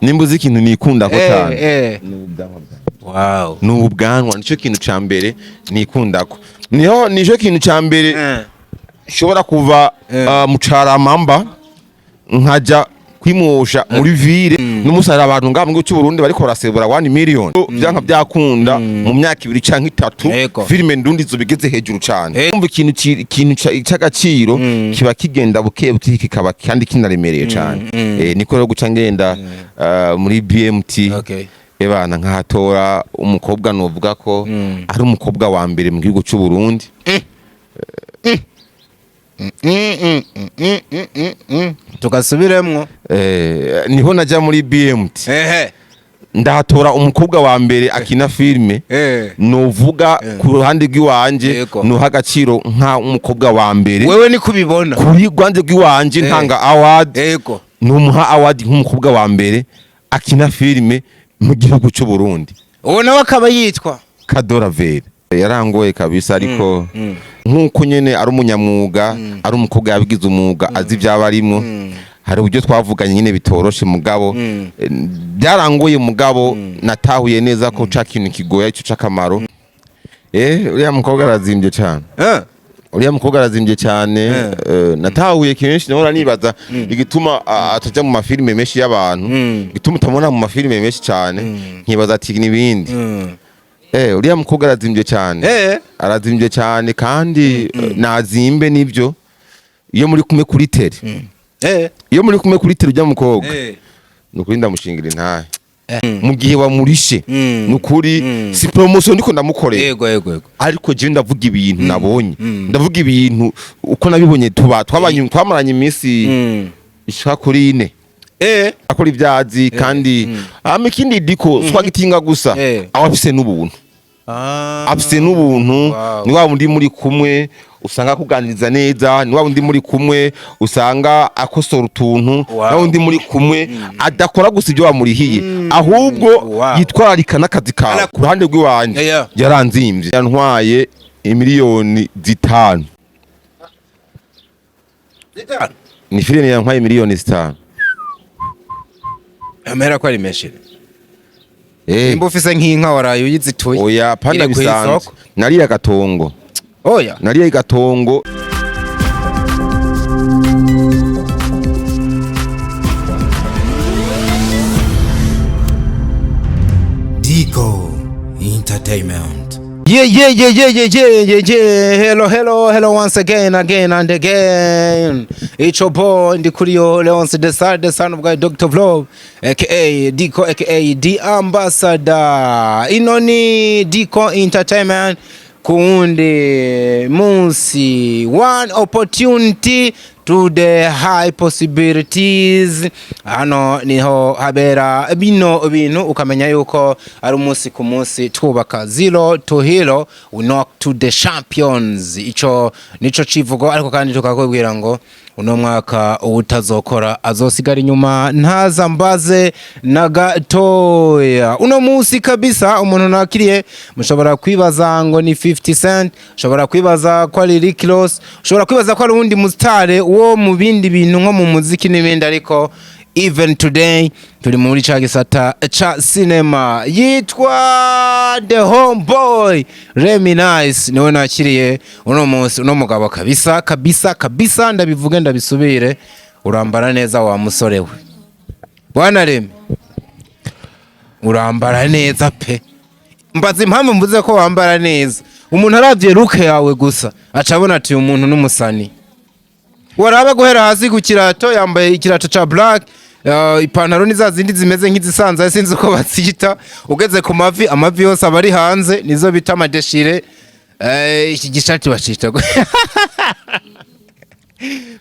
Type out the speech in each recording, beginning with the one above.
nimbuze ikintu nikunda ko cyane wow n'ubwanwa nico kintu ca mbere nikunda ko nico kintu ca mbere shobora kuva mu Caramamba nkaja kwimosha muri ville n'umusara abantu ngamwe cy'u Burundi bariko barasebura 1 million byanka byakunda mu myaka 2 canke 3 filime ndundi zobigeze hejuru cyane umva ikintu cy'agaciro kiba kigenda buke kikaba kandi kinaremereye cyane niko rero guca ngenda muri BMT ebana nkahatora umukobwa novuga ko ari umukobwa wa mbere mu gihugu cy'u Burundi tugasubiremwo niho najya muri BMT ndahatora umukobwa wa mbere akina filme novuga ku ruhande rw'iwanje no hagaciro nka umukobwa wa mbere wewe ni kubibona kuri rwande rw'iwanje ntanga award numuha award nk'umukobwa wa mbere akina filme mu gihugu cy'u Burundi uwo nawe akaba yitwa Kadora Vere yarangoye kabisa ariko nkuko nyene ari umunyamwuga ari umukobwa yabigize umwuga azi byabarimo hari uburyo twavuganye nyine bitoroshe mugabo byarangoye mugabo natahuye neza ko ca kintu kigoye cyo cakamaro uriya mukobwa arazimbye cyane uriya mukobwa arazimbye cyane natahuye kenshi nahora nibaza igituma ataja mu mafilime menshi y'abantu gituma utamubona mu mafilime menshi cyane nkibaza ati nibindi uriya mukobwa arazimbye cyane arazimbye cyane kandi nazimbe nivyo iyo muri kumwe kuri tele iyo muri kumwe kuri tele ujya mukobwa nukuri ndamushingira intahe mu gihe wamurishe nukuri si promotion ndiko ndamukorera yego ariko je ndavuga ibintu nabonye ndavuga ibintu uko nabibonye twamaranye iminsi ishaka kuri 4 akora ibyazi kandi ikindi diko swagitinga gusa abafise n'ubuntu afise n'ubuntu ni wa wundi muri kumwe usanga kuganiriza neza ni wa wundi muri kumwe usanga akosora utuntu na wundi muri kumwe adakora gusa ibyo wamurihiye ahubwo yitwararika n'akazi kawe ku ruhande rw'iwanje yaranzimvye yantwaye miliyoni 5 ni filime yantwaye miliyoni 5 amera ko ari menshi nimba ufise nk'inka waraye uyizituye oya panda bisanzwe nariya gatongo nariya gatongo Diko Entertainment. Yeah. Hello once again and again. It's your boy Ndikuriyo Leonce the son of God, Dr. Vlog, aka Diko, aka The Ambassador. Inoni Diko Entertainment. Kuunde Munsi. One opportunity to the high possibilities. Hano niho habera bino bintu ukamenya yuko ari umunsi ku munsi twubaka zero to hero, we knock to the champions. Ico nico civugo ariko kandi tukakubwira ngo uno mwaka utazokora azosigara inyuma ntaza mbaze na gatoya. Uno munsi kabisa umuntu nakiriye mushobora kwibaza ngo ni 50 Cent, mushobora kwibaza ko ari Rick Ross, mushobora kwibaza ko ari undi mustare wo mu bindi bintu nko mu muziki n'ibindi, ariko even today turi muri ca gisata ca cinema yitwa The Homeboy Remy Nice. Niwe nakiriye uno munsi, uno mugabo kabisa ndabivuge ndabisubire, urambara neza wa musore we bwana Remy, urambara neza pe. Mbaza impamvu mvuze ko wambara neza, umuntu aravye look yawe gusa acabona ati umuntu n'umusani. Waraba guhera hasi ku kirato yambaye ikirato ca black, ipantaro niza zindi zimeze nk'izisanzwe sinzi uko batsita, ugeze ku amavi yose abari hanze nizo bita amadeshire. Iki gishati bacita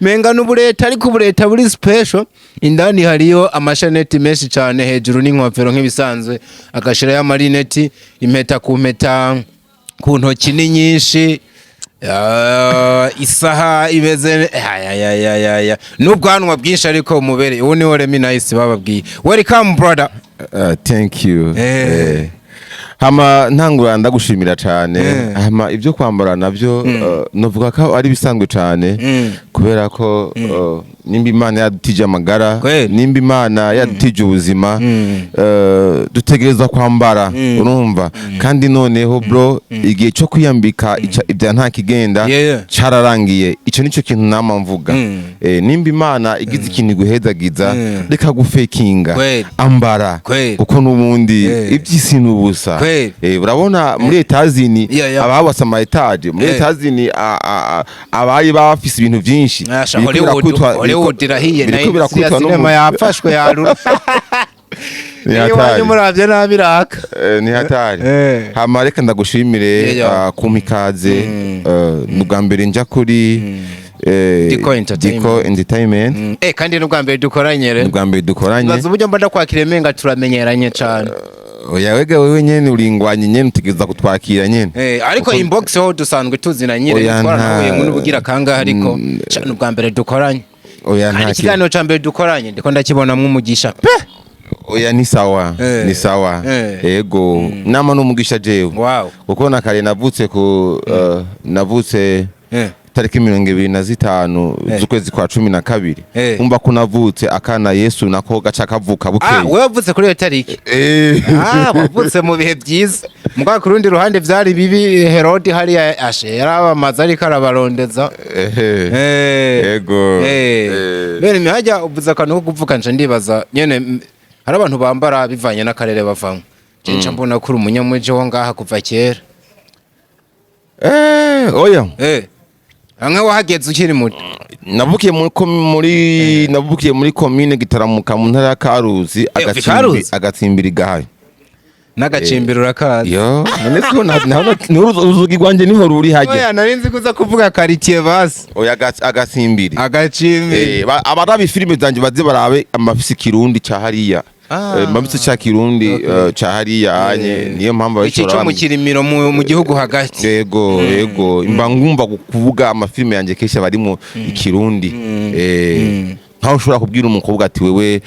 menga n'ubureta, ariko ubureta buri special. Indani hariyo amashaneti menshi cyane, hejuru n'inkofero nk'ibisanzwe, agashira ya marineti, impeta ku mpeta, ku ntoki ni nyinshi, isaha imeze n'ubwanwa bwinshi ariko umubere. Uwo niwo Remy Nice bababwiye. Welcome brother. Thank you. Hama ntangura ndagushimira cyane. Hama ibyo kwambara navyo novuga ko ari bisanzwe cyane kubera ko nimba Imana yadutije amagara, Kweli. nimba Imana yadutije ubuzima, dutegereza kwambara, urumva? Kandi noneho bro, igihe cyo kwiyambika ibya nta kigenda cararangiye. Ico nico kintu nama mvuga. Nimba Imana igize ikintu guhezagiza, reka gufekinga, ambara, kuko nubundi iby'isi nubusa. Urabona muri Etazini abawasa ama etage, muri Etazini abayi bafise ibintu byinshi. Hollywood irahiye nayo sinema yafashwe yarura. Niyo muravye nabiraka. Ni hatari. Hama reka ndagushimire kumikaze n'ubwa mbere nja kuri Diko Entertainment. Kandi n'ubwa mbere dukoranye. N'ubwa mbere dukoranye. Baza uburyo mbada kwakira emenga turamenyeranye cyane. Oya wega wewe nyene uringwanye nyene utegeza kutwakira nyene. Ariko inbox ho dusanzwe tuzina nyine dukorana n'ubugira kangahe ariko cyane ubwa mbere dukoranye. Oya nta kiganiro ca mbere dukoranye ndiko ndakibonamwe umugisha pe. Oya ni sawa, ni sawa. Ego nama n'umugisha jewe. Kuko nakare navutse navutse tariki 25 z'ukwezi kwa 12. Umva ko navutse akana Yesu nako gaca kavuka bukeye. Wewe wavutse kuri iyo tariki? Wavutse mu bihe byiza. Mbwa ku rundi ruhande vyari bibi. Herode hari yarabamaza ariko arabarondeza. Ego. Bene mihajya uvuze akantu ko kuvuga nje ndibaza nyene hari abantu bambara bivanye n'akarere bavamo. Nje mbona kuri umunyamuje wo ngaha kuva kera. Oya. Ange wahageze ukiri muto. Navukiye muri commune Gitaramuka mu ntara ya Karuzi, agatsimbiri gahaye. N'agacimbiro urakaza. Yo, none ko uruzugi rwanje niho ruri hajya. Oya narinzi kuza kuvuga quartier basi. Oya agatsimbiri. Agacimbiri. Abarabi filime zanje baze barabe amafisi kirundi ca hariya. Mabitse cha kirundi cha hariya anye niyo mpamvu bashora. Iki cyo mu kirimiro mu gihugu hagati. Yego imba ngumva kuvuga amafilme yanje kesha barimo ikirundi. Ntaho ushobora kubwira umukobwa ati wewe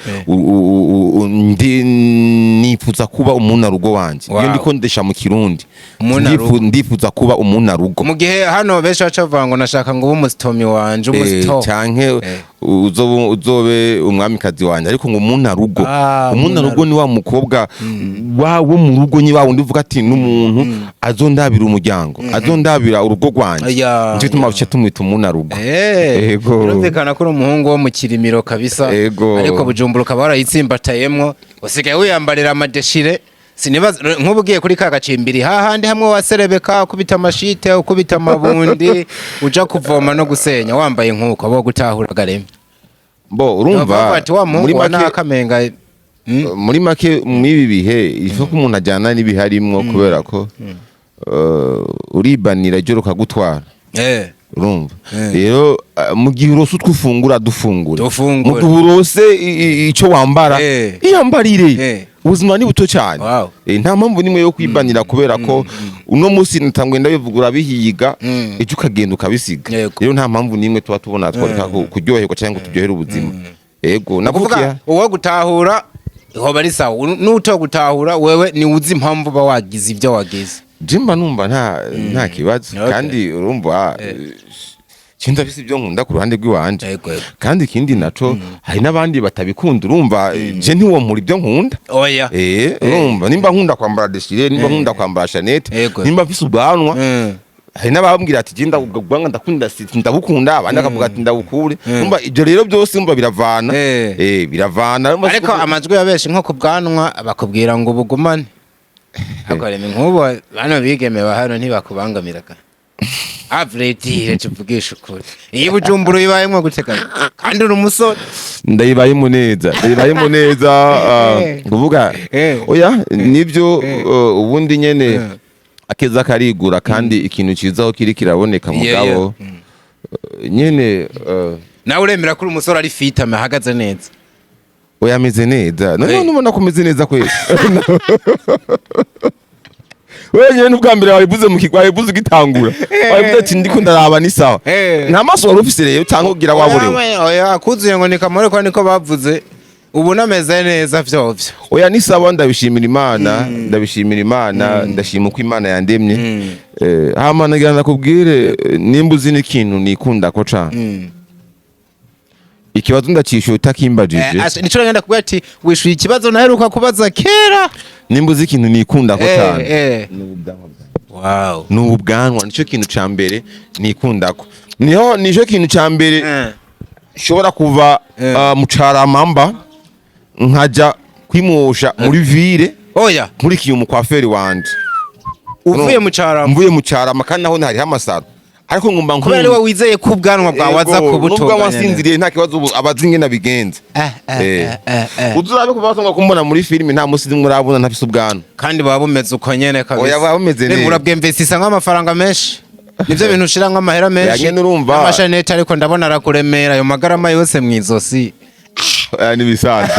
nifuza kuba umunarugo wanje. Iyo ndiko ndesha mu kirundi ndifuza kuba umunarugo. Mu gihe hano besha bacavango nashaka ngo umusitomi wanje umusito canke uzobe umwamikazi wanje ariko ngo umunarugo ni wa mukobwa wo mu rugo nyi bawo ndivuga ati n'umuntu azondabira umuryango azondabira urugo rwanje nje tumabuce tumwita umunarugo. Yego urumvikana ko umuhungu wo mu kirimiro kabisa ariko Bujumbura ukaba warayitsimbatayemwo usigaye wiyambarira amadeshire. Sinibaza nk'ubugiye kuri kagacimbiri hahandi hamwe waserebeka kubita amashite ukubita amabundi uja kuvoma no gusenya wambaye nkuko abo gutahura gareme. Urumva muri make mwibi bihe ifo ko umuntu ajyana n'ibiharimwo kubera ko uribanira joro kagutwara. Urumva rero mu gihe urose utwufungura dufungura mu gihe urose ico wambara iyambarire. Ubuzima ni buto cyane. Nta mpamvu nimwe yo kwibanira kubera ko uno munsi natangwe ndabivugura bihiga ejo ukagenda ukabisiga. Rero nta mpamvu nimwe tuba tubona twareka kuryoherwa cyangwa tujyohera ubuzima. Yego nakuvuga uwo gutahura ho bari sawa nuto gutahura wewe ni uzi impamvu ba wagize ibyo wagize. Jimba numva nta kibazo kandi urumva kinda bisi byo nkunda ku ruhande rw'iwanje kandi kindi naco hari nabandi batabikunda urumva je ntiwo muri byo nkunda. Oya urumva nimba nkunda kwambara deshire nimba nkunda kwambara chanete nimba mfise ubwanwa hari nabambwira ati je ndagubanga ndakunda ndabukunda abandi akavuga ati ndabukure urumva ibyo rero byose umva biravana biravana ariko amajwi yabeshi nko ku bwanwa bakubwira ngo bugumane akoreme nkubo bano bigeme bahano ntibakubangamira avreti tuvugisha ukuri iyo Bujumbura yibayemwe gutekana kandi uri umusore ndayibayemo neza kuvuga oya nibyo ubundi nyene akeza karigura kandi ikintu cizaho kiri kiraboneka mugabo nyene nawe uremera kuri umusore ari fit amahagaze neza. Oya ameze neza none ubona kumeze neza kwese. Wewe n'ubwa mbere wabivuze mu kigwaye buze gitangura wabivuze ati ndiko ndaraba ni sawa nta maso wari ufise rero cyangwa ugira waborewe. Oya kuzuye ngo nikamore kwa niko bavuze ubu nameze neza vyovyo. Oya ni sawa ndabishimira Imana ndashima uko Imana yandemye. Hama nagira nakubwire nimba uzi n'ikintu nikunda ko cyane ikibazo ndacishuye utakimbajije nico ngenda kubwira ati wishuye ikibazo naheruka kubaza kera nimba uzi ikintu nikunda ko cyane wow n'ubwanwa nico kintu ca mbere nikunda ko nico kintu ca mbere shobora kuva mu Caramamba nkaja kwimosha muri ville oya nkurikiye umukwaferi wanje uvuye mu Carama mvuye mu Carama kandi naho ntari hamasaro ariko ngumba kubera ariwe wizeye ko ubwanwa bwawe waza kubutunganya nubwo wasinziriye nta kibazo abazi ingene bigenze uzurabe kubaza kumbona muri filime nta musi murabona ntafise ubwanwa kandi baba bumeze uko nyene kabisa oya baba bumeze neza urabwemvesisa nk'amafaranga menshi nivyo bintu ushira nk'amahera menshi amashanete ariko ndabona arakuremera ayo magarama yose mwizosi nibisanzwe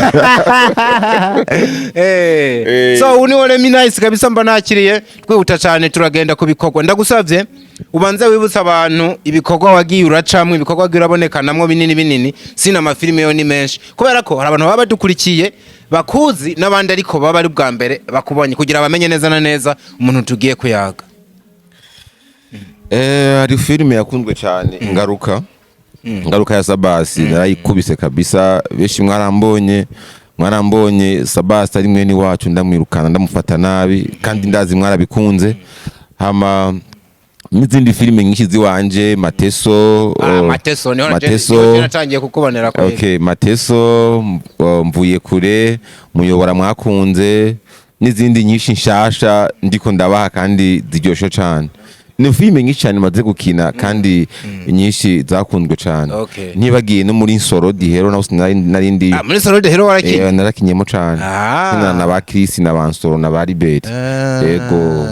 so uniwole nice kabisa mba nakiriye twihuta cyane turagenda kubikorwa ndagusavye ubanze wibutsa abantu ibikorwa wagiye uracamwe ibikorwa wagiye urabonekanamwo binini sina amafilime yo ni menshi kubera ko hari abantu baba badukurikiye bakuzi n'abandi ariko baba ari bwa mbere bakubonye kugira bamenye neza na neza umuntu tugiye kuyaga hari filime yakunzwe cyane Ngaruka ya Sabasi narayikubise kabisa benshi mwarambonye Sabasi ari mwene wacu ndamwirukana ndamufata nabi kandi ndazi mwarabikunze hama n'izindi filime nyinshi ziwanje Mateso niho natangiye kukubonera kwa okay Mateso mvuye kure muyobora mwakunze n'izindi nyinshi nshasha ndiko ndabaha kandi ziryoshe cyane ni filime nyinshi cyane maze gukina kandi nyinshi zakunzwe cyane ntibagiye no muri Nsoro Dihero naho narindi muri Nsoro Dihero warakinye narakinyemo cyane na ba Chris na ba Nsoro na ba Libet yego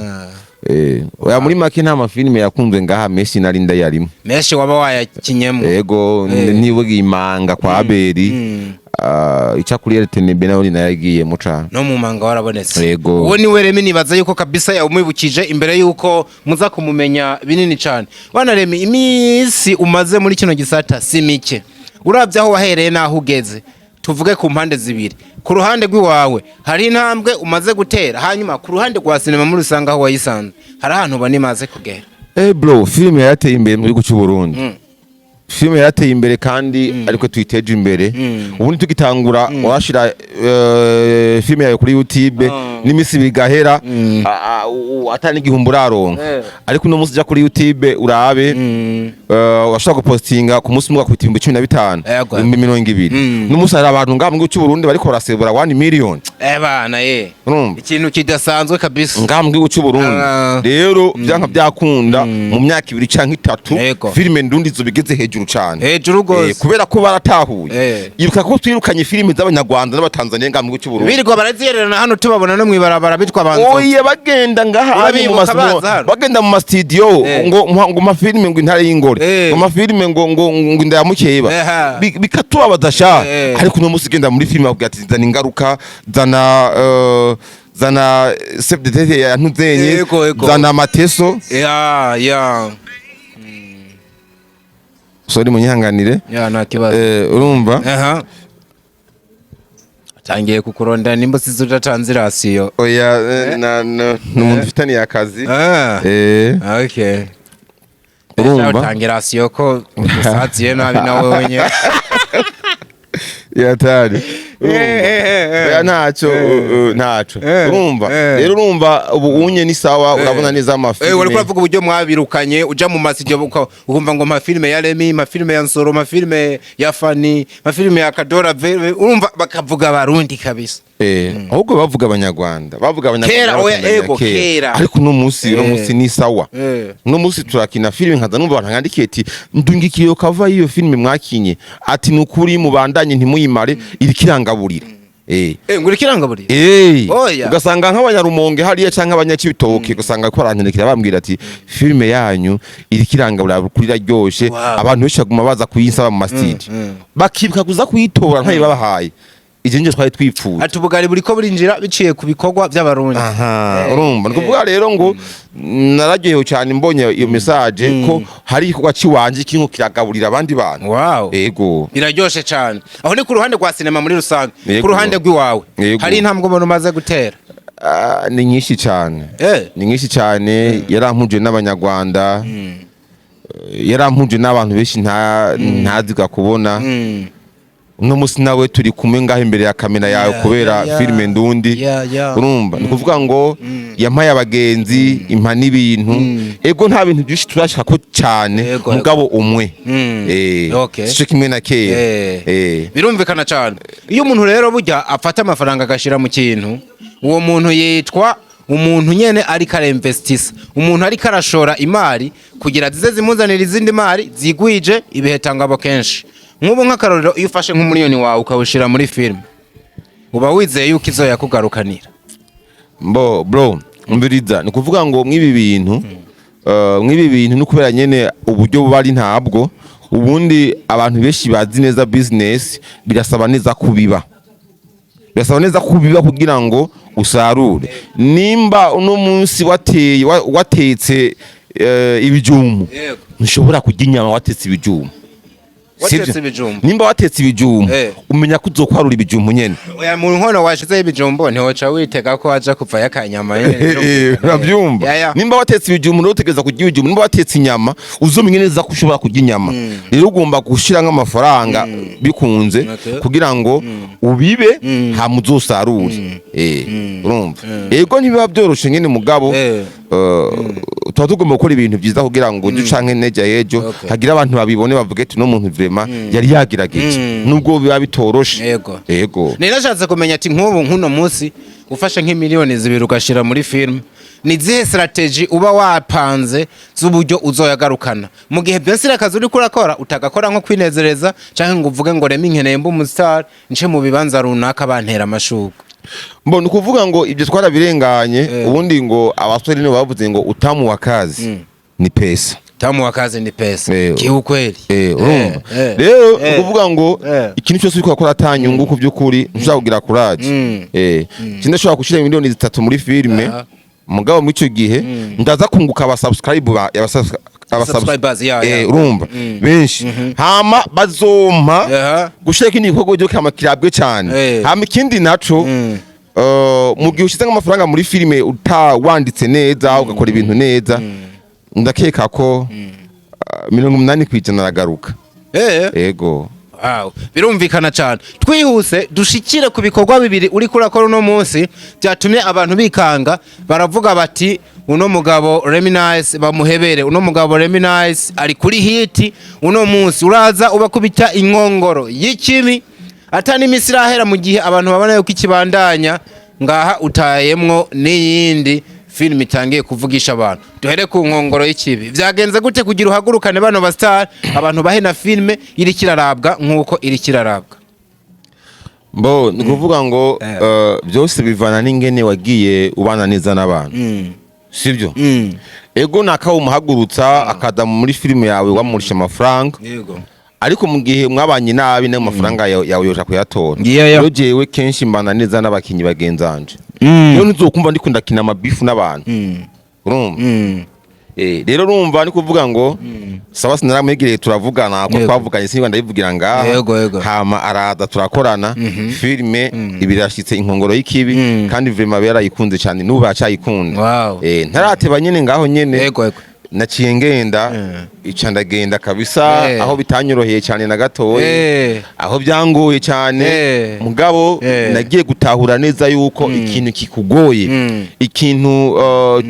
oya muri make nta mafilime yakunzwe ngaha Messi narinda yarimo Messi waba wayakinyemo yego ntibugiye imanga kwa Abeli icyakuriye RTNB naho ninayagiye muca no mu manga warabonetse yego uwo ni we Remi nibaza yuko kabisa yamwibukije imbere yuko muza kumumenya binini cyane bana Remi imisi umaze muri kino gisata si mike uravye aho wahereye naho ugeze tuvuge ku mpande zibiri ku ruhande rw'iwawe hari intambwe umaze gutera hanyuma ku ruhande rwa sinema muri usanga aho wayisanze hari ahantu banimaze kugera bro filime yateye imbere muri guca Burundi filime yateye imbere kandi ariko tuyiteje imbere ubundi tugitangura washira filime yawe kuri YouTube n'imisi bigahera atani igihumbi uraronka ariko no musi ja kuri YouTube urabe washaka gupostinga ku musi mwa ku 15 2020 n'umusi hari abantu ngambwe cy'u Burundi bariko barasebura 1 million bana ikintu kidasanzwe kabisa ngambwe cy'u Burundi rero byanka byakunda mu myaka 2 canke 3 filime ndundi zo bigeze hejuru gose kubera ko baratahuye iruka ko twirukanye filime z'abanyarwanda n'abatanzania ngambwe cy'u Burundi birirwa baraziyererana hano tubabona no mwibarabara bitwa banzo oye bagenda ngaha bagenda mu studio ngo mafilime ngo intare y'ingore ngo mafilime ngo ndayamukeba bikatubabaza sha ariko no musigenda muri filime bakubwira ati zana ingaruka zana chef de tete ya ntuzenye zana Mateso sorry munyihanganire nta kibazo urumva tangiye kukuronda nimba sizudatanze rasiyo oya n'umuntu ufitaniye akazi okay urumva tangira rasiyo ko usaziye nabi nawe wenye yatari ntacyo urumva rero urumva ubu unye ni sawa urabona neza amafilime wari kuvuga uburyo mwabirukanye uja mu masijyo ukumva ngo amafilime ya Remi amafilime ya Nsoro amafilime ya Fani amafilime ya Kadora urumva bakavuga abarundi kabisa ahubwo bavuga abanyarwanda kera ariko no musi ni sawa no musi turakina filime nkaza numva abantu nkandikiye ati ndungikiyo kava iyo filime mwakinye ati nukuri mubandanye ntimuyimare irikirangaburira nguri kirangaburira ugasanga nk'abanyarumonge hariya canke abanyakibitoke ugasanga ko arantendekira bambwira ati filime yanyu irikirangaburira kuri raryoshe abantu benshi baguma baza kuyinsaba mu mastage bakibuka kuza kuyitora ntayi babahaye ijenje twari twipfuye ati ubugari buriko burinjira biciye ku bikorwa by'abarundi urumva nikuvuga rero ngo nararyohewe cyane mbonye iyo message ko hari igikorwa ciwanje kinko kiragaburira abandi bantu yego biraryoshe cyane aho ni ku ruhande rwa sinema muri rusange ku ruhande rw'iwawe hari intambwe umuntu umaze gutera ni nyinshi cyane yarampuje n'abanyarwanda yarampuje n'abantu benshi ntaziga kubona uno musi nawe turi kumwe ngaho imbere ya kamera yawe kubera filime Ndundi urumva ni kuvuga ngo yampaye abagenzi impa n'ibintu ego nta bintu byinshi turashaka ko cyane mugabo umwe sico kimwe na kera birumvikana cyane iyo umuntu rero burya afata amafaranga agashira mu kintu uwo muntu yitwa umuntu nyene ari karemvestisa umuntu ari karashora imari kugira zize zimuzanira izindi mari zigwije ibihetangabo kenshi nk'ubu nk'akarorero iyo ufashe nk'umuliyoni wawe ukawushira muri filime uba wizeye yuko izo yakugarukanira bro mbiriza ni kuvuga ngo mw'ibi bintu no kubera nyene uburyo bari ntabwo ubundi abantu benshi bazi neza business birasaba neza kubiba kugira ngo usarure nimba uno munsi watetse ibijumu ntushobora kurya inyama watetse ibijumu nimba watetse ibijumu umenya ko uzokwarura ibijumu nyene oya mu nkono washizeho ibijumbo ntiwoca witega ko waja kuva yakanyama urabyumva nimba watetse ibijumu rero utegereza kurya ibijumu nimba watetse inyama uzomenya neza ko ushobora kurya inyama rero ugomba gushira nk'amafaranga bikunze kugira ngo ubibe hama uzosarure urumva ego ntibiba byoroshe nyene mugabo tuba tugomba gukora ibintu byiza kugira ngo ducanke neja yejo hagira abantu babibone bavuge ati no muntu vrema yari yagirageje nubwo biba bitoroshe ego ninashatse kumenya ati nk'uno munsi ufashe nk'imiliyoni 2 ugashira muri film ni zihe strategy uba wapanze z'uburyo uzoyagarukana mu gihe byose akazi uri kurakora utagakora nko kwinezereza canke ngo uvuge ngo remi nkeneye mbu umustar nce mu bibanza runaka bantera amashuko mbona kuvuga ngo ibyo twara-birenganye ubundi ngo abasore nibo bavuze ngo utamu wa kazi ni pesa kiukweli urumva rero kuvuga ngo ikintu cyose uriko akora atanyungu ku by'ukuri ntushaka kugira courage kindi ashobora gushira miliyoni 3 muri filime mugabo mu cyo gihe ndaza kunguka abasubscribers urumva benshi hama bazompa gushaka ikindi gikorwa cyo kamakirabwe cyane hama ikindi naco mu gihe ushize nk'amafaranga muri filime utawanditse neza ugakora ibintu neza ndakeka ko 80% aragaruka ego birumvikana cyane twihuse dushikire ku bikorwa bibiri uri kurakora uno munsi byatumye abantu bikanga baravuga bati uno mugabo Reminisce bamuhebere uno mugabo Reminisce ari kuri hiti uno munsi uraza ubakubita inkongoro y'ikibi atani misirahera mu gihe abantu babana yuko ikibandanya ngaha utayemwo n'iyindi film itangiye kuvugisha abantu duhere ku nkongoro y'ikibi byagenze gute kugira uhagurukane bano ba star abantu bahe na filme iri kirarabwa nkuko iri kirarabwa ni kuvuga ngo byose bivana n'ingene wagiye ubana neza n'abantu sibyo ego nakawe umuhagurutsa akada muri filime yawe wamurisha amafaranga ariko mu gihe mwabanye nabi n'ayo mafaranga yawe yoja kuyatora rero jewe kenshi mbana neza n'abakinyi bagenzanje rero ntuzokumva ndiko ndakina amabifu n'abantu urumva rero urumva ni kuvuga ngo sawa sinaramwegereye turavugana ko twavuganye sinba ndayivugira ngaha hama araza turakorana filime ibirashitse inkongoro y'ikibi kandi vraiment berayikunze cyane n'ubu bacayikunda ntarateba nyene ngaho nyene naciye ngenda ica ndagenda kabisa aho bitanyoroheye cyane na gatoye aho byangoye cyane mugabo nagiye gutahura neza yuko ikintu kikugoye ikintu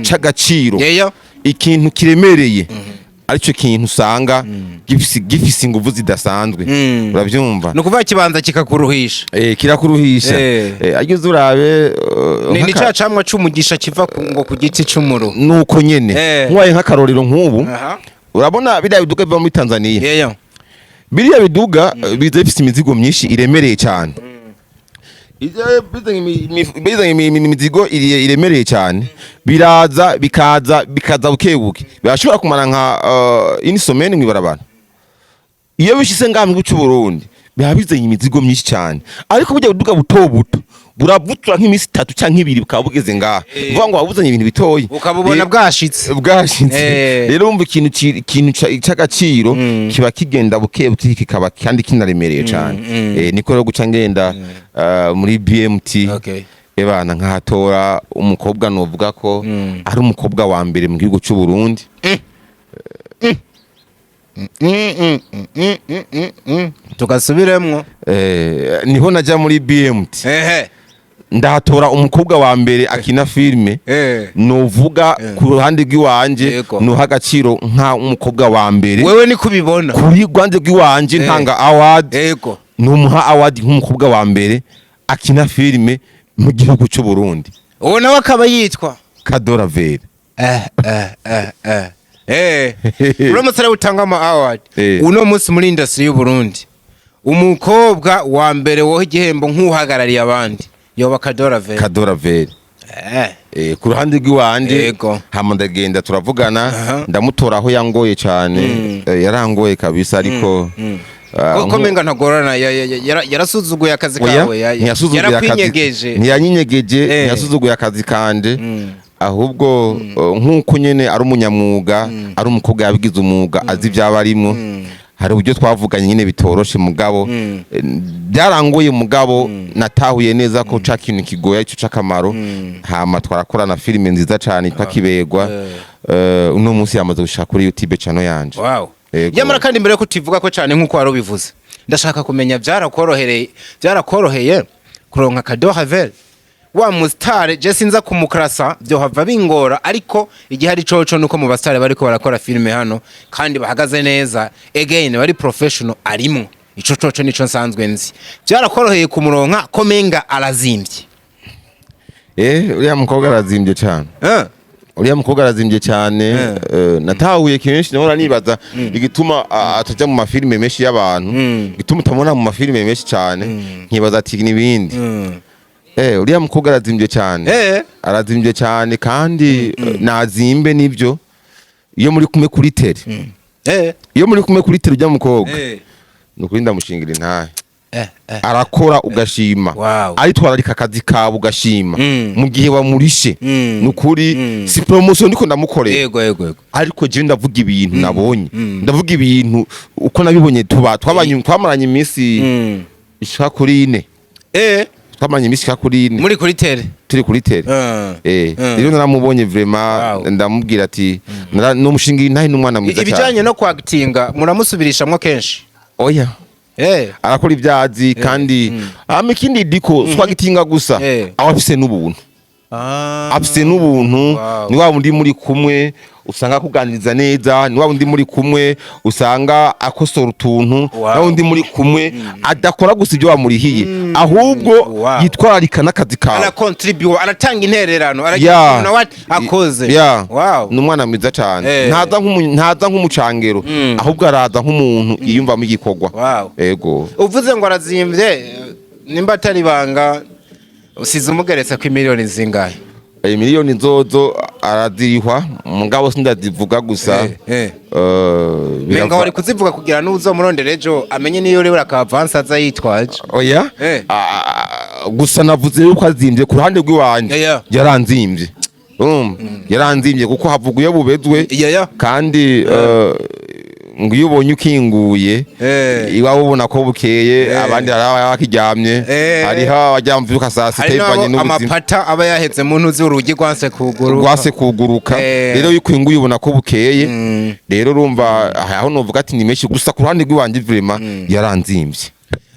c'agaciro ikintu kiremereye aricyo kintu usanga gifise inguvu zidasanzwe urabyumva no kuvuga kibanza kikakuruhisha kirakuruhisha ageze urabe ni cacamwa c'umugisha kiva ngo ku giti c'umuro nuko nyene nkwaye nk'akarorero nk'ubu urabona biriya biduga biva muri Tanzania biriya biduga biza bifise imizigo myinshi iremereye cyane bizanye imizigo iremereye cyane biraza bikaza bukebuke birashobora kumara nka inisomene mwibarabara iyo bishise ngamwe guca Burundi biba bizanye imizigo myinshi cyane ariko burya buduga buto buravutura nk'imisi 3 canke 2 bukaba bugeze ngaha uvuga ngo wabuzanye ibintu bitoyi ukabubona bwashitse rero umva ikintu c'agaciro kiba kigenda bukebuke kikaba kandi kinaremereye cyane niko rero guca ngenda muri BMT ebana nkahatora umukobwa novuga ko ari umukobwa wa mbere mu gihugu cy'u Burundi tugasubiremwo. Niho najya muri BMT ndahatora umukobwa wa mbere akina filime novuga ku ruhande rw'iwanje nuha agaciro nka umukobwa wa mbere. Wewe ni kubibona kuri rwande rw'iwanje ntanga award numuha award nk'umukobwa wa mbere akina filime mu gihugu cy'u Burundi. Uwo nawe akaba yitwa Kadora Vere. uramutse utanga ama award uno munsi muri industry y'u Burundi umukobwa wa mbere wo igihembo nk'uhagarariye abandi yoba Kadora Vere. Kadora Vere. Ku ruhande rw'iwanje hama ndagenda turavugana ndamutora aho yangoye cyane yarangoye kabisa ariko komenga ntagorana yarasuzuguye akazi kawe yarapinyegeje ntiyasuzuguye akazi kanje ahubwo nk'uko nyene ari umunyamwuga ari umukobwa yabigize umwuga azi ibyabarimo hari uburyo twavuganye nyine bitoroshe mugabo byarangoye mugabo natahuye neza ko ca kintu kigoye cyo cakamaro hama twarakorana filime nziza cyane itwa Kiberwa uno munsi yamaze gushaka kuri YouTube channel yanje. Yamara kandi mbere ko tivuga ko cyane nkuko wari ubivuze ndashaka kumenya byarakoroheye kuronka Kadora Vere wa mustare je sinza kumukrasa byo hava bingora ariko igihe ari coco nuko mu bastare bariko barakora filime hano kandi bahagaze neza again bari professional arimo ico coco nico nsanzwe nzi byarakoroheye kumuronka komenga arazimbye. Uriya mukobwa arazimbye cyane. Uriya mukobwa arazimbye cyane natahuye kenshi nahora nibaza igituma ataja mu mafilime menshi y'abantu gituma utamubona mu mafilime menshi cyane nkibaza ati nibindi. Uriya mukobwa arazimbye cyane. Arazimbye cyane kandi nazimbe nibyo iyo muri kumwe kuri tele. Iyo muri kumwe kuri tele ujya mukobwa nukuri ndamushingira intahe. Arakora ugashima aritwararika akazi kawe ugashima mu gihe wamurishe nukuri si promotion ndiko ndamukorera ariko je ndavuga ibintu nabonye ndavuga ibintu uko nabibonye twamaranye iminsi ishaka kuri 4 twamanye iminsi ishaka kuri 4 muri kuri tele turi kuri tele rero naramubonye vraiment ndamubwira ati no mushingira intahe n'umwana mwiza cyane. Ibijanye no kwactinga muramusubirishamwe kenshi oya arakora ibyazi kandi ikindi diko swagitinga gusa abafise n'ubuntu afise n'ubuntu ni wa wundi muri kumwe usanga kuganiriza neza ni wa wundi muri kumwe usanga akosora utuntu na wundi muri kumwe adakora gusa ibyo wamurihiye ahubwo yitwararika n'akazi kawe ana contribute anatanga intererano aragira na what akoze. Ni umwana mwiza cyane ntaza nk'umucangero ahubwo araza nk'umuntu iyumvamo igikorwa. Yego uvuze ngo arazimbye nimba atari banga usize umugeretse ku miliyoni zingahe? Miliyoni zozo arazirihwa mugabo sindazivuga gusa menga wari kuzivuga kugira nuzo murondere ejo amenye niyo rero akavansa aza yitwaje. Oya gusa navuze yuko azimbye ku ruhande rw'iwanje yaranzimbye yaranzimbye kuko havuguye bubezwe kandi ngo iyo ubonye ukinguye iwawe ubona ko bukeye abandi bakiryamye hariho abajyamvyuka saa sita bivanye n'ubuzima amapata aba yahetse mu ntuzi urugi rwase kuguruka rero iyo ukinguye ubona ko bukeye rero urumva aho novuga ati ni menshi gusa ku ruhande rw'iwanje vraiment yaranzimbye.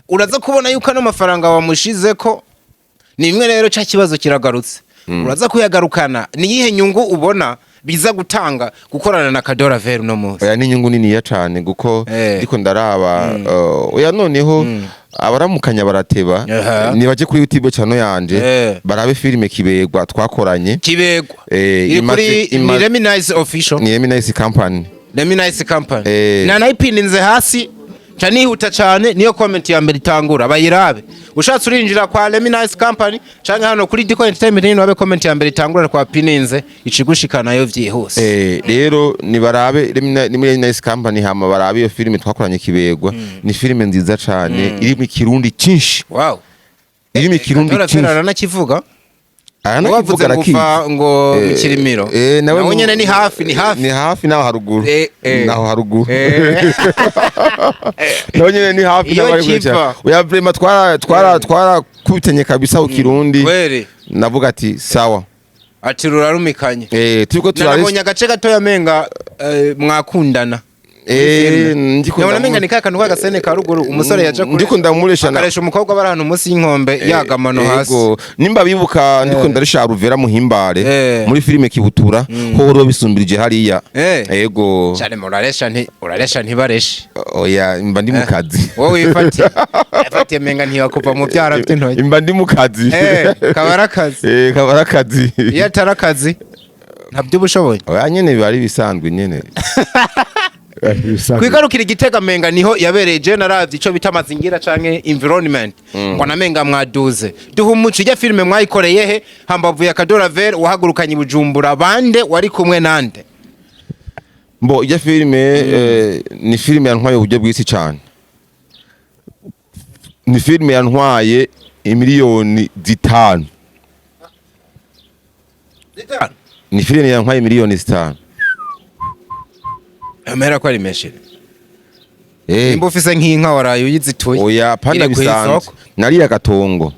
Uraza kubona yuko ano mafaranga wamushize ko ni imwe rero cya kibazo kiragarutse uraza kuyagarukana ni yihe nyungu ubona biza gutanga gukorana na Kadora Vere no munsi? Oya ni nyungu nini ya cyane guko ndiko ndaraba oya noneho abaramukanya barateba nibaje kuri YouTube channel yanje barabe filime Kiberwa twakoranye. Kiberwa ni Reminisce official ni Reminisce company na nayipininze hasi Chanihuta cyane niyo comment ya mbere itangura bayirabe ushatse urinjira kwa Reminisce company canke hano kuri Diko Entertainment ni wabe comment ya mbere itangura kwa pininze icigushikana yo vyihuse. Rero ni barabe Reminisce company hama barabe iyo filime twakoranye Kiberwa ni filime nziza cyane iri mu kirundi cyinshi. Iri mu kirundi cyinshi aranakivuga wavuze ngo Kirimiro nawe nyene ni hafi naho haruguru nawe nyene ni hafi naho haruguru oya vraiment twara kubitenye kabisa u Kirundi navuga ati sawa ati rurarumikanye turiko turabonye agace gato yamenga mwakundana Nabona menga ni kakantu kagasene ka ruguru umusore yaje kuri ndiko ndamuresha akaresha umukobwa bari ahantu munsi y'inkombe yagamano hasi. Yego nimba bibuka ndiko ndarisha Ruvera Muhimbare muri filime Kibutura horo bisumbirije hariya. Yego cyane uraresha ntibareshe. Oya mba ndi mu kazi. Wowe wifatiye menga ntiyakuva mu byara by'intoki. Mba ndi mu kazi. Kabarakazi. Kabarakazi. Iyo atarakazi ntabyo bushoboye. Oya nyene bari bisanzwe nyene. Kwigarukira Igitega menga niho yabereye general ico bita mazingira canke environment ngo namenga mwaduze duhumucu ijya filme mwayikoreye he hambavu ya Kadora Ver wahagurukanye Bujumbura bande wari kumwe nande mbo ijya filme ni filme yantwaye uburyo bw'isi cyane ni filme yantwaye miliyoni 5 ni filme yantwaye miliyoni 5 amera ko ari meshe imbo ufise nk'inka waraye uyizituye oya panda bisanzwe nariya gatongo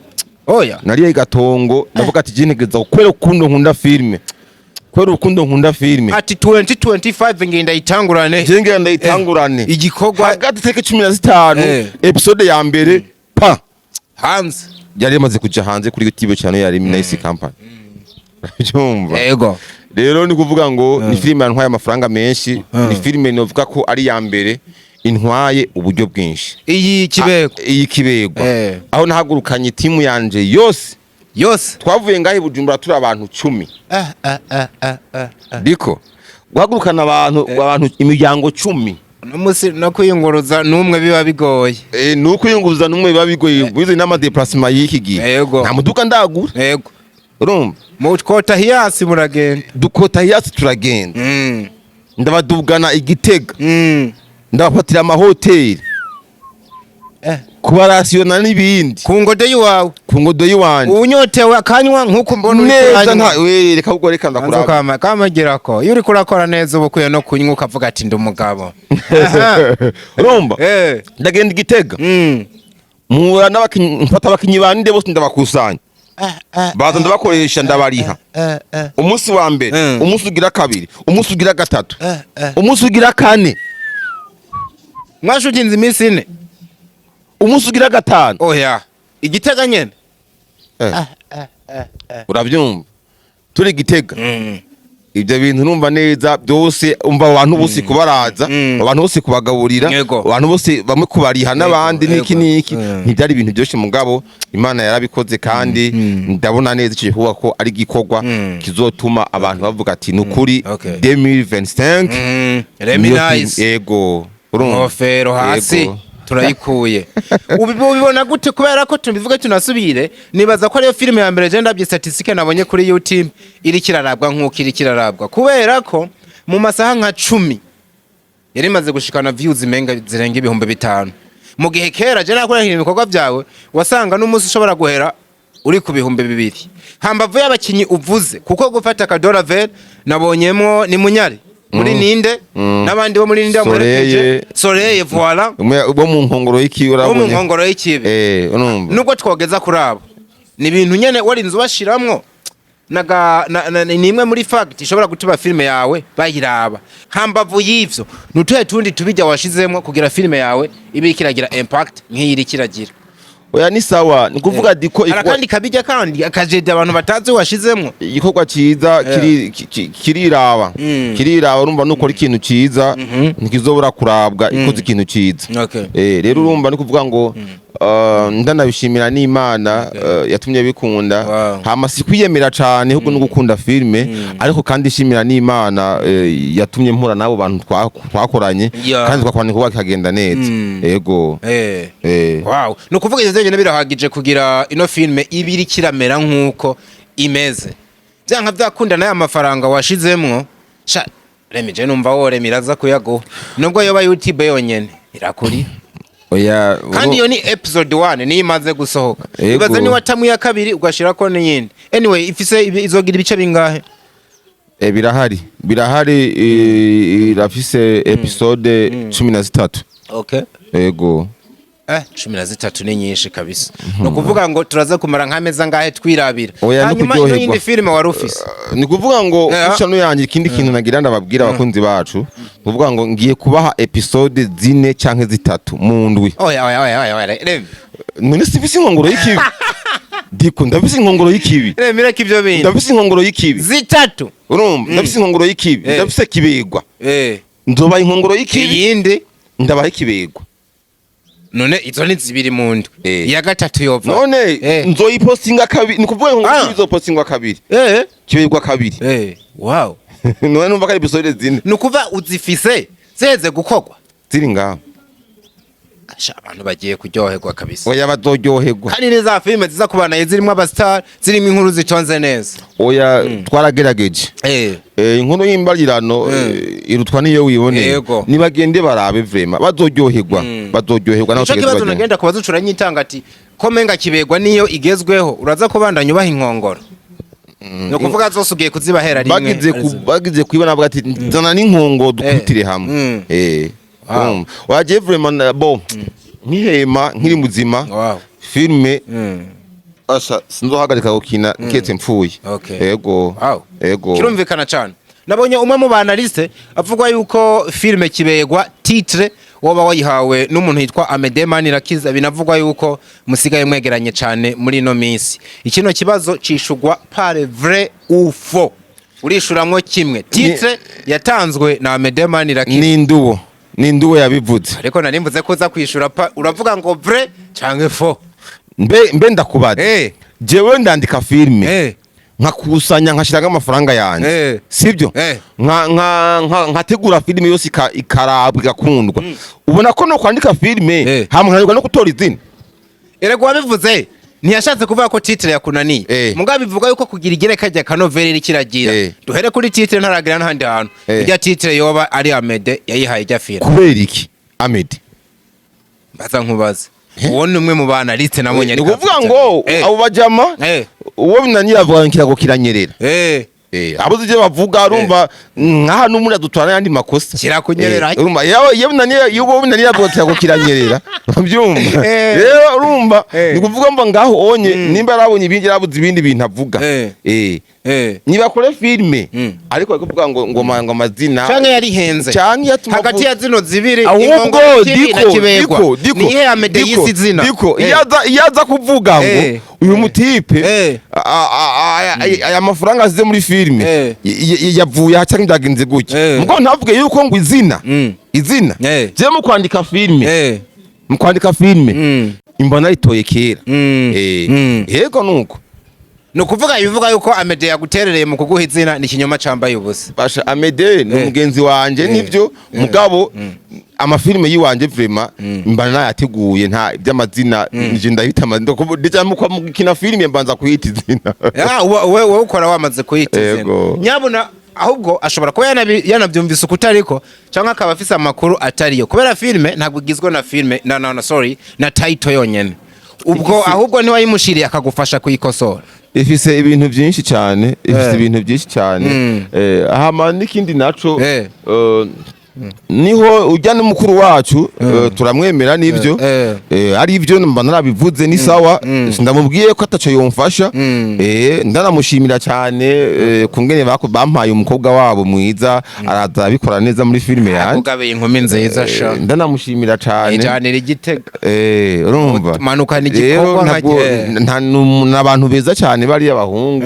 nariya gatongo ndavuga ati jinegeza kwera ukundo nkunda filme ati 2025 ngenda itangurane jenge ndayitangurane igikorwa hagati teke 15 episode ya mbere pa hanze yari yamaze kuja hanze kuri YouTube channel ya Nice Company cyumva yego rero ni kuvuga ngo ni filime yantwaye amafaranga menshi ni filime novuga ko ari ya mbere intwaye uburyo bwinshi iyi kibego aho nahagurukanye timu yanje yose twavuye ngahe Bujumbura turi abantu 10 biko guhagurukana abantu imiryango 10 n'umusi no kwiyunguruza numwe biba bigoye no kwiyunguruza numwe biba bigoye bize n'ama déplacement y'iki gihe nta muduka ndagura yego urumva mukota hiyasi muragenda dukota hiyasi turagenda ndabadugana Igitega ndabafatira amahoteli kubarasiyona n'ibindi ku ngodo yiwawe unyotewe akanywa nk'uko mbona neza nta reka ubwo reka ndakuraba kamagira ko iyo uri kurakora neza ubu kuye no kunywa ukavuga ati ndi umugabo urumva ndagenda Igitega muhura mfata abakinyi bande bose ndabakusanya baza ndabakoresha ndabariha umunsi wa mbere umunsi ugira kabiri umunsi ugira gatatu umunsi ugira kane mwashukinze iminsi 4 umunsi ugira gatanu oya Igitega nyene urabyumva turi Igitega ibyo bintu numva neza byose umva abantu bose kubaraza abantu bose kubagaburira abantu bose bamwe kubariha n'abandi niki ntibyari ibintu byose mugabo Imana yarabikoze kandi ndabona neza icyo kuvuga ko ari gikorwa kizotuma abantu bavuga ati nukuri 2025 Reminize yego urumva hasi turayikuye ubibona gute kubera ko tubivuga tunasubire nibaza ko ariyo filime ya mbere genda byi statistique nabonye kuri YouTube iri kirarabwa nkuko iri kirarabwa kubera ko mu masaha nka 10 yari maze gushikana views menga zirenga 5,000 mu gihe kera je nakora ibikorwa byawe wasanga n'umunsi ushobora guhera uri ku 2,000 hambavu y'abakinyi uvuze kuko gufata Kadora Ver nabonyemo ni Munyari muri ninde nabandi bo muri ninde bamurekeje Soleil voilà bo mu nkongoro y'ikiwe mu nkongoro y'ikibe nubwo twogeza kurabo ni ibintu nyene warinze bashiramwo nimwe muri fact ishobora gutuma filme yawe bayiraba hambavu y'ivyo nutuye tundi tubijya washizemwo kugira filme yawe ibe ikiragira impact nk'iri kiragira oya ni sawa ni kuvuga diko kandi kabijya kandi akajede abantu batazi washizemwo igikorwa ciza kiriraba urumva nuko ari ikintu ciza ntikizobura kurabwa ikoze ikintu ciza rero urumva ni kuvuga ngo ndanabishimira n'Imana yatumye bikunda hama si kwiyemera cyane ahubwo no gukunda filme ariko kandi ishimira n'Imana yatumye mpura nabo bantu twakoranye kandi twakoranye kuba kagenda neza yego wow no kuvuga ivyo nyene birahagije kugira ino filme ibiri kiramera nkuko imeze byanka byakunda naye amafaranga washizemwo sha remije numva wore miraza kuyago nubwo yoba YouTube yonyene irakuri oya kandi yo ni episode 1 ni imaze gusohoka ibaza ni watamu ya kabiri ugashira ko n'iyindi anyway ifise izogira ibice bingahe birahari irafise episode 13 okay yego 13 ni nyinshi kabisa. No kuvuga ngo turaza kumara nk'ameza ngahe twirabira. Oya, Hanyuma no iyindi filime wari ufise. ni kuvuga ngo channel yanjye ikindi kintu nagira ndababwira abakunzi bacu kuvuga ngo ngiye kubaha episode 4 canke 3 mu ndwi. Oya. None sifise inkongoro y'ikibi. Diko ndafise inkongoro y'ikibi. Mira kivyo bintu. Ndafise inkongoro y'ikibi. 3. Urumva ndafise inkongoro y'ikibi. Ndafise kibegwa. Nzoba inkongoro y'ikibi. Iyindi ndabaha kibegwa. None izo ni zibiri mu ndwi. Iya gatatu yova. None nzoyipostinga kabiri. Ni kuvuga ngo nzopostinga kabiri. Kibegwa kabiri. Wow. None numva ka episode 4. Nukuva uzifise zeze gukogwa. Ziri ngaho. Abantu bagiye kuryoherwa kabisa. Oya bazoryoherwa. Kandi ni za filime ziza kubana zirimo abastar, zirimo inkuru zitonze neza. Oya twaragerageje. Inkuru y'imbarirano irutwa niyo wibone. Nibagende barabe vrema bazoryoherwa. Bazoryoherwa naho tugeze. Cyo nagenda kubaza ucuranye itanga ati komenga kibegwa niyo igezweho uraza kubandanya ubaha inkongoro. No kuvuga zose ugiye kuzibahera rimwe. Bagize kwibona avuga ati zana n'inkongoro dukutire hamwe. Waje vraiment bon nkihema nkiri muzima filme asha sinzohagarika gukina kete mpfuye. Yego kirumvikana cyane. Nabonye umwe mu banaliste avugwa yuko filme kibegwa titre woba wayihawe n'umuntu yitwa Amede Manirakiza, binavugwa yuko musigaye mwegeranye cyane muri no minsi. Ikino kibazo cishugwa par vrai ou faux, urishuramwo kimwe. Titre yatanzwe na Amede Manirakiza ni nduwo yabivuze, ariko narimvuze ko uza kwishura uravuga ngo vrai canke faux. Mbe ndakubaza jewe ndandika filme nkakusanya nkashiraga amafaranga yanjye sibyo nkategura filme yose ikarabwa igakundwa, ubona ko no kwandika filme hamwe no gutora izina. Erego wabivuze ntiyashatse kuvuga ko titre yakunaniye, mugabe bivuga yuko kugira igereka rya kanoveri kiragira. Duhere kuri titre ntaragira n'ahandi hantu irya titre yoba ari Amede yayihaye ijya filme. Kubera iki Amede? Baza nkubaza uwo ni umwe mu bana liste nabonye ari kuvuga ngo abo bajama uwo binaniye avuga nkirago kiranyerera. Abo zije bavuga urumva nkaha n'umuri adutwara yandi makosa kirakunyerera. Urumva yewe binaniye yugo binaniye avuga kirago kiranyerera. Byumva rero urumva ni kuvuga mba ngaho onye nimba arabonye ibindi rabuze ibindi bintu avuga. Niba kore filme ariko kuvuga ngo amazina canke yari henze hagati ya zino zibiri ahubwo diko nihe Amede yisi zina diko iyaza kuvuga ngo uyu mutipe aya mafaranga azize muri filme yavuye haca ndagenze gutya muko ntavuge yuko ngo izina je mu kwandika filme imbona itoye kera. Yego nuko nukuvuga bivuga yuko Amede yaguterereye mu kuguha izina ni kinyoma cambaye ubusa. Basha Amede ni umugenzi wanje nivyo mugabo amafilme yiwanje vraiment mbana yateguye nta iby'amazina nje ndahita amazina ndija mu kina filme mbanza kuyita izina. Wewe ukora wamaze kuyita izina nyabuna, ahubwo ashobora kuba yanabyumvise ukutariko cyangwa akaba afise amakuru atariyo, kubera filme ntabwo igizwe na filme na title yonyene. Ubwo ahubwo ni wayimushiriye akagufasha kuyikosora. Ifise ibintu byinshi cyane hama n'ikindi naco niho ujya n'umukuru wacu turamwemera nivyo ari ivyo mba narabivuze ni sawa, ndamubwiye ko ataco yomfasha ndanamushimira cyane kungene bampaye umukobwa wabo mwiza araza bikora neza muri filme yanjye ugabe inkumi nziza sha ndanamushimira cyane ijyanira igitego urumva manuka n'igikorwa nta n'abantu beza cyane bari abahungu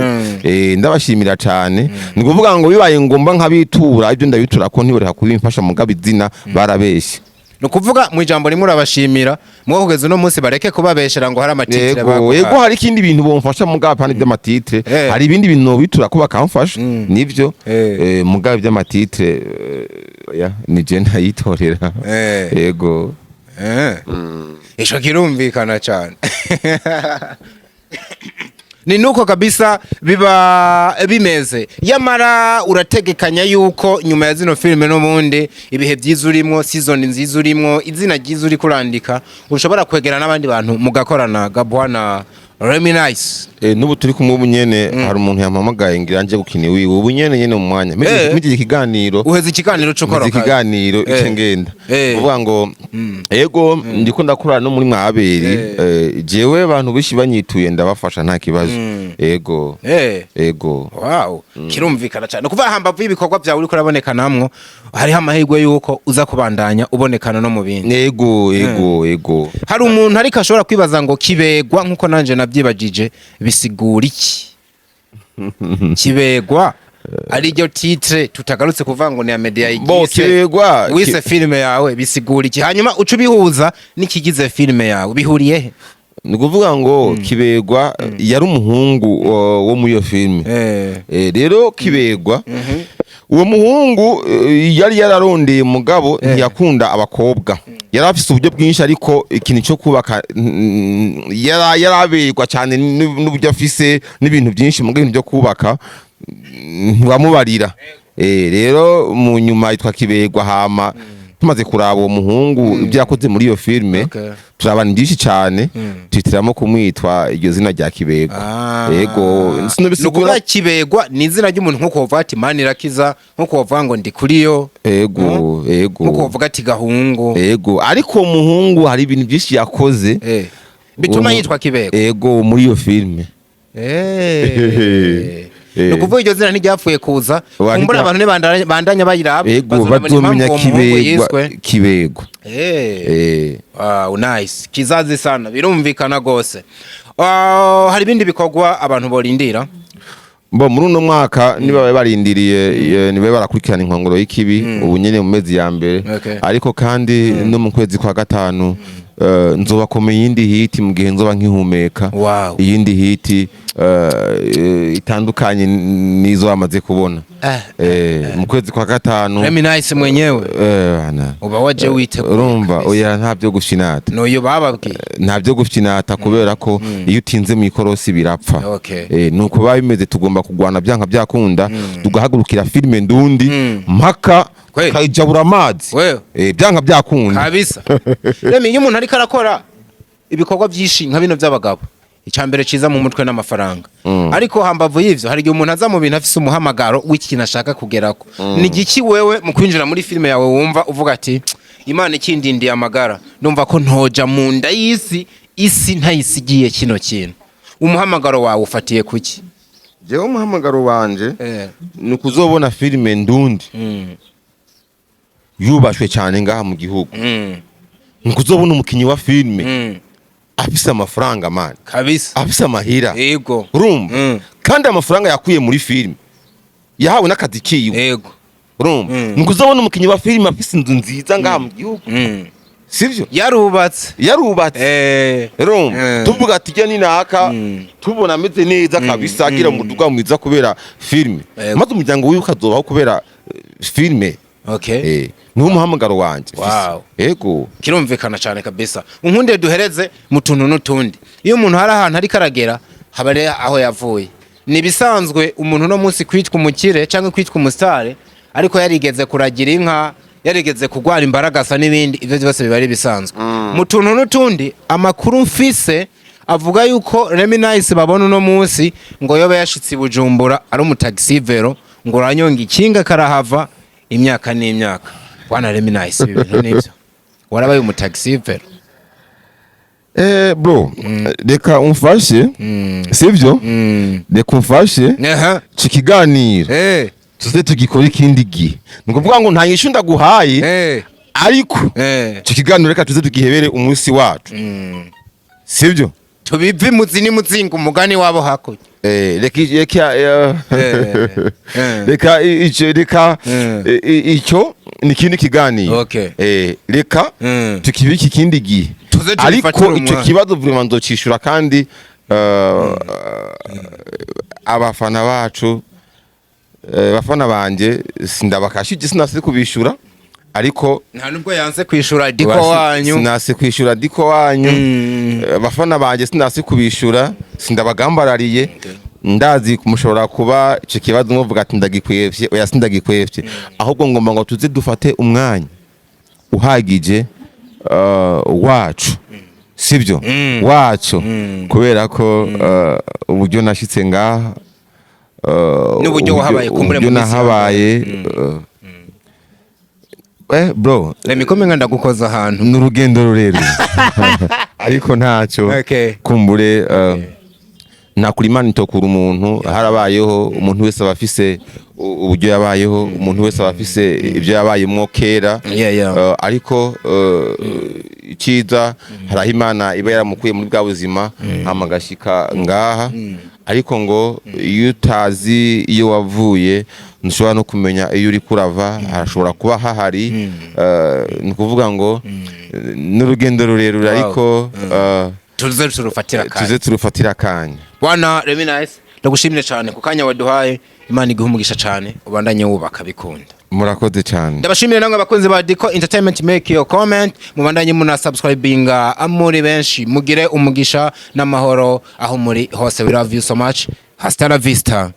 ndabashimira cyane ni kuvuga ngo bibaye ngomba nkabitura ibyo ndabitura ko ntibore hakubimfasha mugabe izina barabeshye. No kuvuga mu ijambo rimwe urabashimira mwo kugeza no munsi bareke kubabeshera ngo hari amatitre bakora. Yego hari ikindi bintu bomfasha mugabe pani by'amatitre hari ibindi bintu bitura ko bakamfasha nivyo mugabe by'amatitre ni je ndayitorera. Yego isho kirumvikana cyane. Ni nuko kabisa biba bimeze. Yamara urategekanya yuko nyuma ya zino filme no mundi ibihe byiza urimo, season nziza urimo, izina ryiza uri kurandika, ushobora kwegera n'abandi bantu mugakorana gabwana Remy Nice nubu turi kumwe ubunyene hari umuntu yampamagaye ngira nje gukina wiwe ubunyene nyene mu mwanya mije ikiganiro uheze ikiganiro cyo koroka ikiganiro ice ngenda uvuga ngo ego ndiko ndakorana no muri mwaberi jewe abantu bishi banyituye ndabafasha nta kibazo ego wow kirumvikana cyane kuva hambavu ibikorwa byawe uri kuraboneka namwo hari amahirwe yuko uza kubandanya ubonekana no mu bindi ego hari umuntu ariko ashobora kwibaza ngo kibegwa nkuko nanje nabyibagije bisigura iki kibegwa ari ryo titre tutagarutse kuvuga ngo ni ya media yigise wise filme yawe bisigura iki hanyuma uca bihuza n'ikigize filme yawe bihuriye he ni kuvuga ngo kibegwa yari umuhungu wo muri iyo filme rero kibegwa uwo muhungu yari yararondeye mugabo ntiyakunda abakobwa yari afite uburyo bwinshi ariko ikintu cyo kubaka yarabegwa cyane n'uburyo afise n'ibintu byinshi mu bintu byo kubaka ntiwamubarira rero mu nyuma yitwa kibegwa hama tumaze kuraba uwo muhungu ibyo yakoze muri iyo filme turabana byinshi cyane twitiramo kumwitwa iryo zina rya kibegwa yego nukuvuga kibegwa ni izina ry'umuntu nko kuvuga ati mani irakiza nko kuvuga ngo ndi kuri yo yego nko kuvuga ati gahungu yego ariko uwo muhungu hari ibintu byinshi yakoze bituma yitwa kibegwa yego muri iyo filme nukuvuga iryo zina ntiryapfuye kuza kumbura abantu bandanya bayiraba bazomenya kibegwa wow nice kizazi sana birumvikana gose hari ibindi bikorwa abantu borindira muri uno mwaka niba barindiriye niba barakurikirana inkongoro y'ikibi ubu nyene mu mezi ya mbere ariko kandi no mu kwezi kwa gatanu nzoba komeye iyindi hiti mu gihe nzoba nkihumeka iyindi hiti itandukanye nizo bamaze kubona mu kwezi kwa gatanu Remy Nice mwenyewe uba waje witeguye urumva oya nta byo gushinata noyo bababwiye nta byo gushinata kubera ko iyo utinze mu ikorosi birapfa nuko babimeze tugomba kugwana byanka byakunda tugahagurukira filme ndundi mpaka kayijabura amazi byanka byakunda kabisa Remy iyo umuntu ariko arakora ibikorwa byinshi nka bino by'abagabo icyambere ciza mu mutwe n'amafaranga ariko hambavu y'ivyo hari igihe umuntu aza mu bintu afise umuhamagaro w'ikintu ashaka kugerako ni giki wewe mu kwinjira muri filme yawe wumva uvuga ati Imana ikindindiye amagara ndumva ko ntoja mu nda y'isi isi ntayisigiye kino kintu umuhamagaro wawe ufatiye kuki jewe umuhamagaro wanje ni kuzobona filme ndundi yubashwe cyane ngaha mu gihugu ni kuzobona umukinyi wa filme afise amafaranga man kabisa afise amahira yego urumva kandi amafaranga yakuye muri filme yahawe n'akazi kiwe yego urumva nukuzabona umukinyi wa filme afise inzu nziza ngaha mu gihugu sivyo yarubatse urumva tuvuga ati jya ninaka tubona ameze neza kabisa agira umuduga mwiza kubera filme maze umuryango wiwe ukazobaho kubera filme ni umuhamagaro wanje yego kirumvikana cyane kabisa unkunde duhereze mu tuntu n'utundi iyo umuntu hari ahantu ari karagera habare aho yavuye ni bisanzwe umuntu no munsi kwitwa umukire cyangwa kwitwa umusitare ariko yarigeze kuragira inka yarigeze kugwara imbaragasa n'ibindi ivyo byose bibari bisanzwe mu tuntu n'utundi amakuru mfise avuga yuko Remy Nice babona uno munsi ngo yoba yashitse Bujumbura ari umutaxi vero ngo ranyonga ikinga karahava imyaka n'imyaka bwana Remy Nice ibintu nibyo warabaye umutaxi vero bro reka umfashe sivyo reka umfashe cikiganiro tuze tugikora ikindi gihe nukuvuga ngo nta nyishu ndaguhaye ariko cikiganiro reka tuze tugihebere umunsi wacu sivyo tubive muzini muzinga umugani wabo hakurya reka icyo ni ikindi kiganiro reka tukibike ikindi gihe ariko icyo kibazo vraiment nzocishura kandi abafana bacu bafana banje sindabakashije sinase kubishura ariko nta nubwo yanse kwishura diko wanyu sinase kwishura diko wanyu bafana banje sinase kubishura sindabagambarariye ndazi kumushobora kuba ico kibazo ngovuga ati ndagikwevye oya sindagikwevye ahubwo ngomba ngo tuze dufate umwanya uhagije wacu sibyo wacu kubera ko uburyo nashitse ngaha n'uburyo wahabaye kumbure mu nahabaye bro lemikome nga ndagukoza ahantu n'urugendo rurerure ariko ntacyo kumbure nakuri Imana itokura umuntu harabayeho umuntu wese abafise uburyo yabayeho umuntu wese abafise ibyo yabayemwo kera ariko iciza haraho Imana iba yaramukuye muri bwa buzima amagashika ngaha ariko ngo iyo utazi iyo wavuye ntushobora no kumenya iyo uri kurava harashobora kuba hahari ni kuvuga ngo n'urugendo rurerure ariko tuze turufatira akanya bwana Reminisce ndagushimire cyane ku kanya waduhaye Imana iguhe umugisha cyane ubandanye wubaka bikunda murakoze cyane ndabashimire namwe abakunzi ba Diko Entertainment make your comment mubandanye muna subscribinga amuri benshi mugire umugisha n'amahoro aho muri hose we love you so much hasta la vista